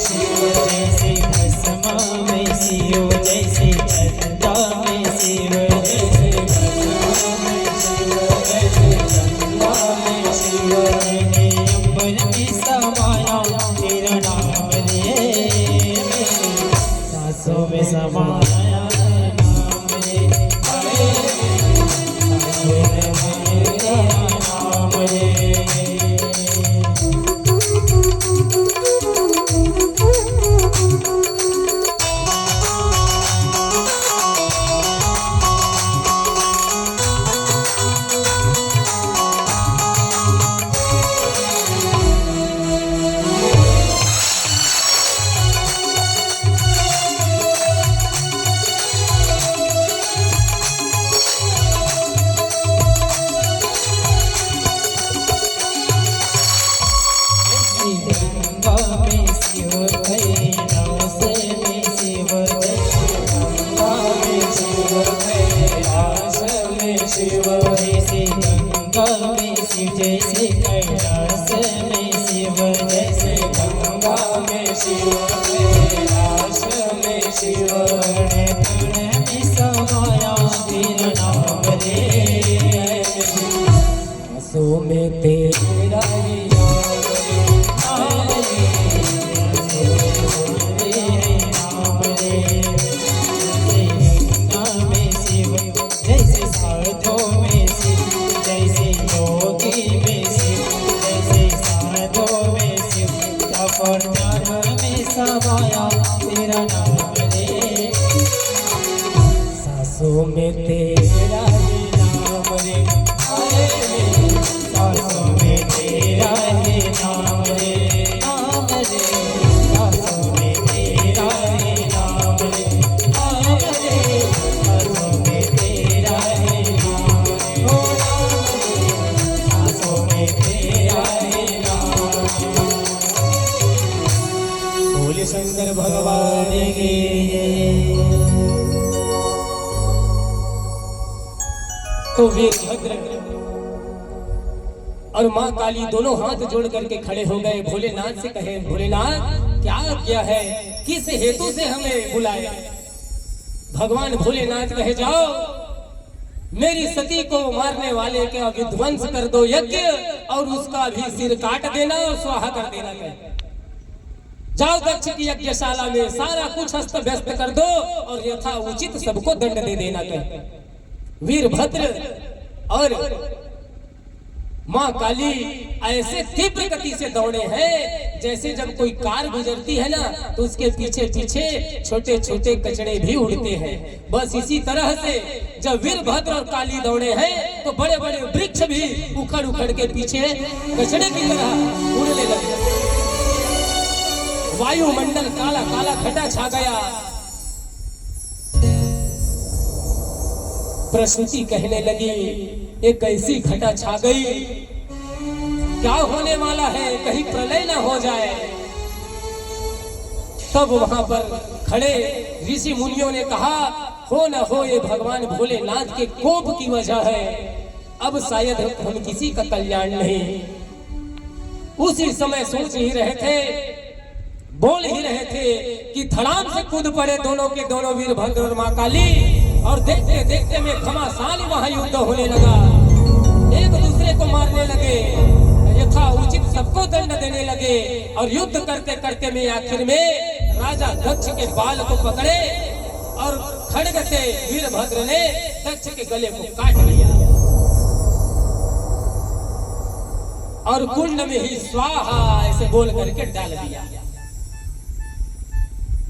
जैसे भस्मा में शिव, जैसे चंदा में शिव, जैसे भस्मा में शिव, जैसे चंदा में शिव। मैंने अंबर में समाया तेरा नाम ले, सांसों में समाया नाम ले, सांसों में तेरा नाम ले। जैसे कैलाश में शिव, जैसे गंगा में शिव, कैलाश में शिव। कण कण में समाया तेरा नाम रे, सांसों में तेरा ही नाम रे, सांसों में तेरा नाम रे। जैसे गंगा में शिव, जैसे साधों में शिव, जैसे योगी में शिव, जैसे साधों में शिव। तपोध्यान में समाया तेरा नाम रे, सांसों में तेरा ही नाम रे, सांसों में तेरा ही नाम रे, नाम रे, सांसों में तेरा ही नाम रे, नाम रे, सांसों में तेरा ही नाम रे, ओ सांसों में तेरा ही नाम रे। बोले शंकर भगवान की जय। तो वीरभद्र और माँ काली दोनों हाथ जोड़ करके खड़े हो गए। भोलेनाथ से कहे, भोलेनाथ क्या किया है, किस हेतु से हमें बुलाया? भगवान भोलेनाथ कहे, जाओ मेरी सती को मारने वाले का विध्वंस कर दो यज्ञ, और उसका भी सिर काट देना और स्वाहा कर देना। कहे जाओ दक्ष की यज्ञशाला में सारा कुछ अस्त व्यस्त कर दो और यथा उचित सबको दंड दे देना। कहे वीरभद्र और माँ काली ऐसे तीव्र गति से दौड़े हैं जैसे जब कोई कार गुजरती है ना तो उसके पीछे पीछे छोटे छोटे कचड़े भी उड़ते हैं। बस इसी तरह से जब वीरभद्र और काली दौड़े हैं तो बड़े बड़े वृक्ष भी उखड़ उखड़ के पीछे कचड़े की तरह उड़ने लगे। वायुमंडल काला काला घटा छा गया। प्रसूति कहने लगी, एक ऐसी घटा छा गई, क्या होने वाला है, कहीं प्रलय न हो जाए। तब वहां पर खड़े ऋषि मुनियों ने कहा, हो न हो ये भगवान भोलेनाथ के कोप की वजह है, अब शायद हम किसी का कल्याण नहीं। उसी समय सोच ही रहे थे, बोल ही रहे थे कि धड़ाम से कूद पड़े दोनों के दोनों वीरभद्र और माँ काली, और देखते देखते में घमासान वहां युद्ध होने लगा। एक दूसरे को मारने लगे, यथा उचित सबको दंड देने लगे, और युद्ध करते करते में आखिर में राजा दक्ष के बाल को पकड़े और खड्ग से वीरभद्र ने दक्ष के गले को काट लिया और कुंड में ही स्वाहा ऐसे बोल करके डाल दिया।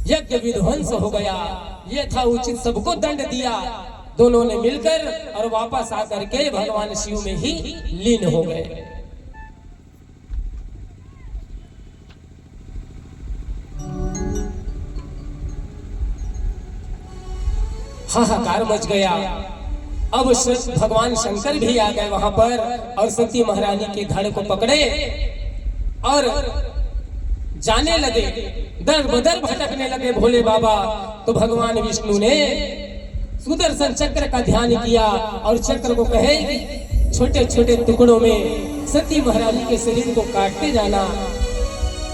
यज्ञ विध्वंस हो गया। ये था उचित, सबको दंड दिया। दोनों ने मिलकर और वापस आकर के भगवान शिव में ही लीन हो गए। हाहाकार मच गया। अब भगवान शंकर भी आ गए वहां पर और सती महारानी के धड़ को पकड़े और जाने लगे, दर बदर भटकने लगे भोले बाबा। तो भगवान विष्णु ने सुदर्शन चक्र का ध्यान किया और चक्र को कहे कि छोटे छोटे टुकड़ों में सती महारानी के शरीर को काटते जाना।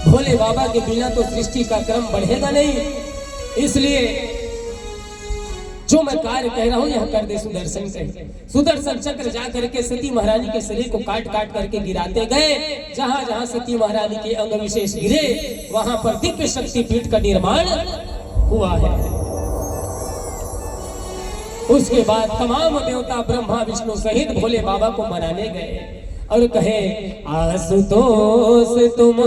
भोले बाबा के बिना तो सृष्टि का क्रम बढ़ेगा नहीं। इसलिए जो मैं कार्य कह रहा हूं यह कर दे सुदर्शन कहे। सुदर्शन चक्र जा करके सती महारानी के शरीर को काट काट करके गिराते गए। जहां जहां सती महारानी के अंग विशेष गिरे वहां पर दिव्य शक्ति पीठ का निर्माण हुआ है। उसके बाद तमाम देवता ब्रह्मा विष्णु सहित भोले बाबा को मनाने गए और कहे आशुतोष तुम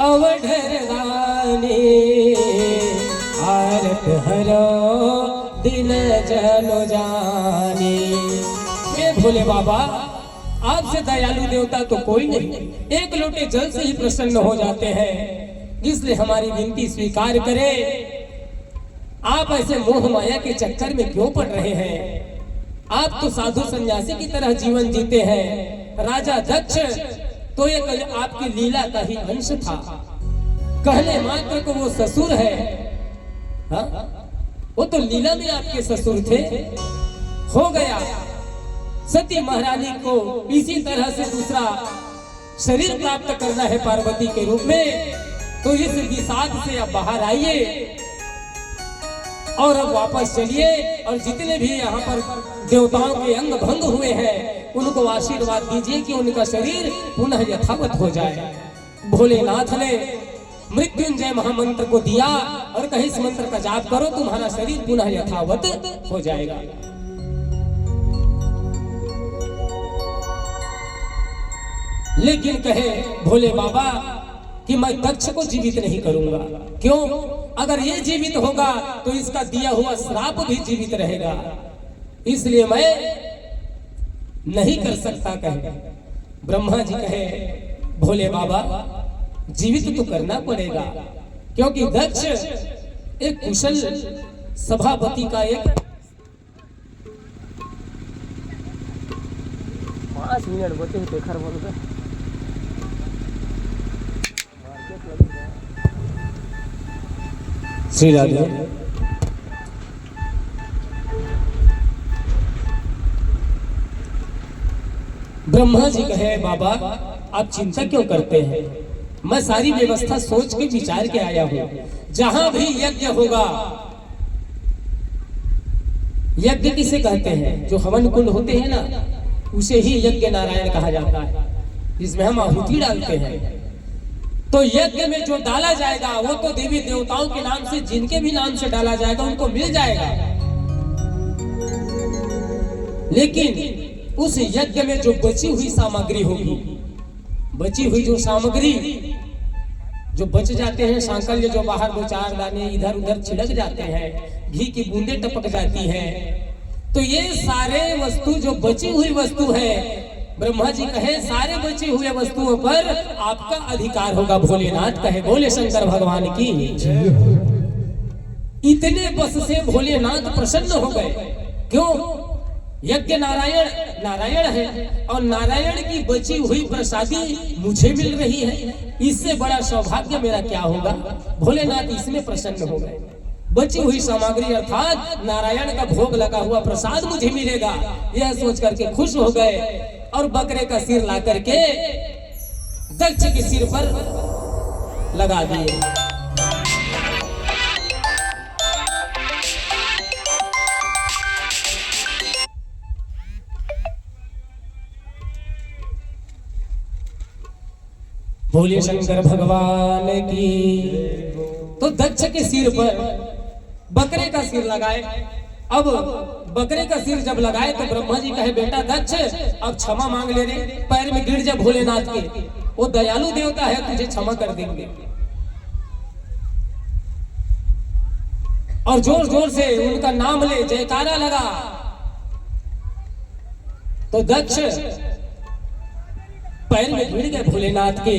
अवढरदानी आरत हरो दिन जनो जानी। हे भोले बाबा आपसे दयालु देवता तो कोई नहीं, एक लोटे जल से ही प्रसन्न हो जाते हैं, इसलिए हमारी विनती स्वीकार करें। आप ऐसे मोह माया के चक्कर में क्यों पड़ रहे हैं? आप तो साधु सन्यासी की तरह जीवन जीते हैं। राजा दक्ष तो एक आपकी लीला का ही अंश था, कहने मात्र को वो ससुर है। हा? वो तो लीला में आपके ससुर थे। हो गया सती महारानी को इसी तरह से दूसरा शरीर प्राप्त करना है पार्वती के रूप में, तो इस विषाद से अब बाहर आइए और अब वापस चलिए और जितने भी यहाँ पर देवताओं के अंग भंग हुए हैं उनको आशीर्वाद दीजिए कि उनका शरीर पुनः यथावत हो जाए। भोलेनाथ ने मृत्युंजय महामंत्र को दिया और कहे इस मंत्र का जाप करो तुम्हारा शरीर पुनः यथावत हो जाएगा। लेकिन कहे भोले बाबा कि मैं दक्ष को जीवित नहीं करूंगा। क्यों? अगर ये जीवित होगा तो इसका दिया हुआ श्राप भी जीवित रहेगा, इसलिए मैं नहीं कर सकता। कहे ब्रह्मा जी कहे भोले बाबा जीवित तो करना पड़ेगा, क्योंकि दक्ष एक कुशल सभापति का एक 5 मिनट बचे थे खर बोल का श्री राधे। ब्रह्मा जी कहे बाबा आप चिंता क्यों करते हैं? मैं सारी व्यवस्था सोच के विचार के आया हूं। जहां भी यज्ञ होगा, यज्ञ किसे कहते हैं? जो हवन कुंड होते हैं ना, उसे ही यज्ञ नारायण कहा जाता है, जिसमें हम आहुति डालते हैं। तो यज्ञ में जो डाला जाएगा वो तो देवी देवताओं के नाम से, जिनके भी नाम से डाला जाएगा उनको मिल जाएगा। लेकिन उस यज्ञ में जो बची हुई सामग्री होगी, बची हुई जो सामग्री जो बच जाते हैं, सांकल्य जो बाहर 2-4 दाने इधर उधर छिड़क जाते हैं, घी की बूंदे टपक जाती हैं, तो ये सारे वस्तु जो बची हुई वस्तु है, ब्रह्मा जी कहे सारे बचे हुए वस्तुओं पर आपका अधिकार होगा। भोलेनाथ कहे बोले शंकर भगवान की। इतने बस से भोलेनाथ प्रसन्न हो गए। क्यों? यज्ञ नारायण नारायण है और नारायण की बची हुई प्रसादी मुझे मिल रही है, इससे बड़ा सौभाग्य मेरा क्या होगा। भोलेनाथ इसमें प्रसन्न हो गए। बची हुई सामग्री अर्थात नारायण का भोग लगा हुआ प्रसाद मुझे मिलेगा, यह सोच करके खुश हो गए और बकरे का सिर ला करके दक्ष के सिर पर लगा दिए। बोले शंकर भगवान की। तो दक्ष के सिर पर बकरे का सिर लगाए। अब बकरे का सिर जब लगाए तो ब्रह्मा जी कहे बेटा दक्ष अब क्षमा मांग ले रे, पैर में गिर जा भोलेनाथ के, वो दयालु देवता है तुझे क्षमा कर देंगे। और जोर जोर से उनका नाम ले, जयकारा लगा। तो दक्ष पैर में गिर गए भोलेनाथ के,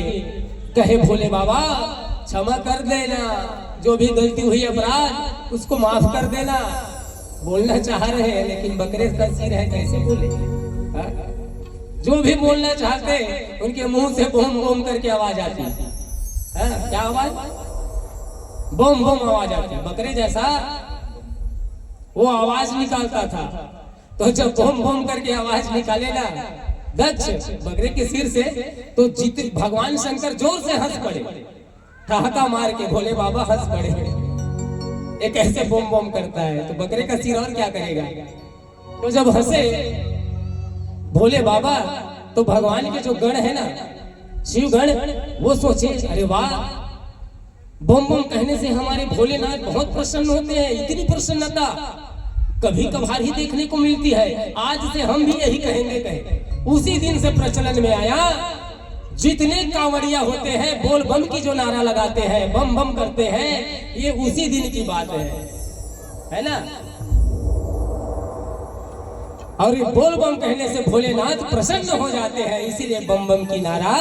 कहे भोले बाबा क्षमा कर देना, जो भी गलती हुई अपराध उसको माफ कर देना। बोलना चाह रहे हैं लेकिन बकरे का सिर है, कैसे बोले? हा? जो भी बोलना चाहते उनके मुंह से बोम बोम करके आवाज आती है। क्या आवाज? बोम बोम आवाज आती है। बकरे जैसा वो आवाज निकालता था। तो जब बोम बोम करके आवाज निकाले ना दक्ष बकरे के सिर से, तो भगवान शंकर जोर से हंस पड़े। ठहाका मार के भोले बाबा हंस पड़े। एक ऐसे बोम बोम करता है तो बकरे का सिर और क्या करेगा। तो जब हंसे भोले बाबा तो भगवान के जो गण है ना, शिव गण, वो सोचे अरे वाह, बम बम कहने से हमारे भोलेनाथ बहुत प्रसन्न होते हैं। इतनी प्रसन्नता कभी कभार ही देखने को मिलती है, आज से हम भी यही कहेंगे। कहे उसी दिन से प्रचलन में आया, जितने कांवड़िया होते हैं बोल बम की जो नारा लगाते हैं, बम बम करते हैं, ये उसी दिन की बात है ना। और ये बोल बम कहने से भोलेनाथ प्रसन्न हो जाते हैं, इसीलिए बम बम की नारा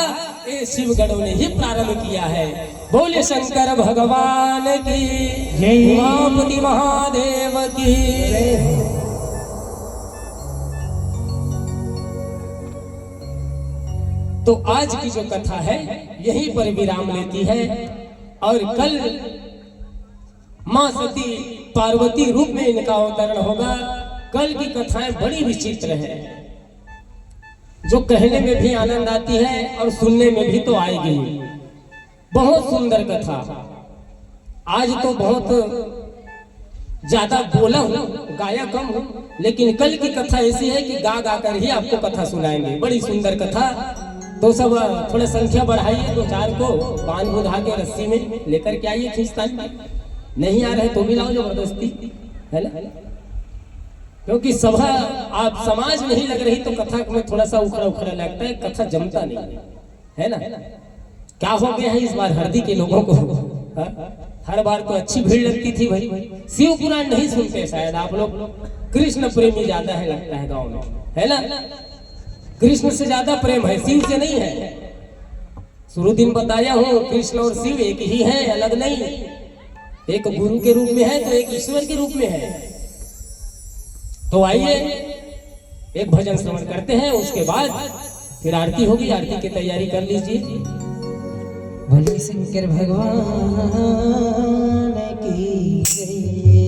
ये शिव गणों ने ही प्रारंभ किया है। बोले शंकर भगवान की जय, उमापति महादेव की जय। तो आज की जो कथा है यहीं पर विराम लेती है, और कल मां सती पार्वती रूप में इनका अवतरण होगा। कल की कथाएं बड़ी विचित्र है, जो कहने में भी आनंद आती है और सुनने में भी तो आएगी। बहुत सुंदर कथा। आज तो बहुत ज्यादा बोला हूं, गाया कम हूं, लेकिन कल की कथा ऐसी है कि गा गा कर ही आपको कथा सुनाएंगे। बड़ी सुंदर कथा। तो सब थोड़ा संख्या बढ़ाइए, 2-4 को बांध बुधा के रस्सी में लेकर के आइए खींचतान में। नहीं आ रहे तो भी लाओ जबरदस्ती, है ना, क्योंकि सभा आप समाज नहीं लग रही तो कथा में थोड़ा सा उखड़ा उखड़ा लगता है, कथा जमता नहीं है ना। क्या हो गया है इस बार हरदी के लोगों को, हर बार तो अच्छी भीड़ लगती थी भाई। शिव पुराण नहीं सुनते शायद आप लोग, कृष्ण प्रेमी ज्यादा है लगता है गाँव में, है ना। कृष्ण से ज्यादा प्रेम है, शिव से नहीं है। शुरू दिन बताया हूँ, कृष्ण और शिव एक ही है, अलग नहीं। एक गुरु के रूप में है तो एक ईश्वर के रूप में है। तो आइए एक भजन श्रवण करते हैं, उसके बाद फिर आरती होगी। आरती की तैयारी कर लीजिए। भोले शंकर भगवान की जय।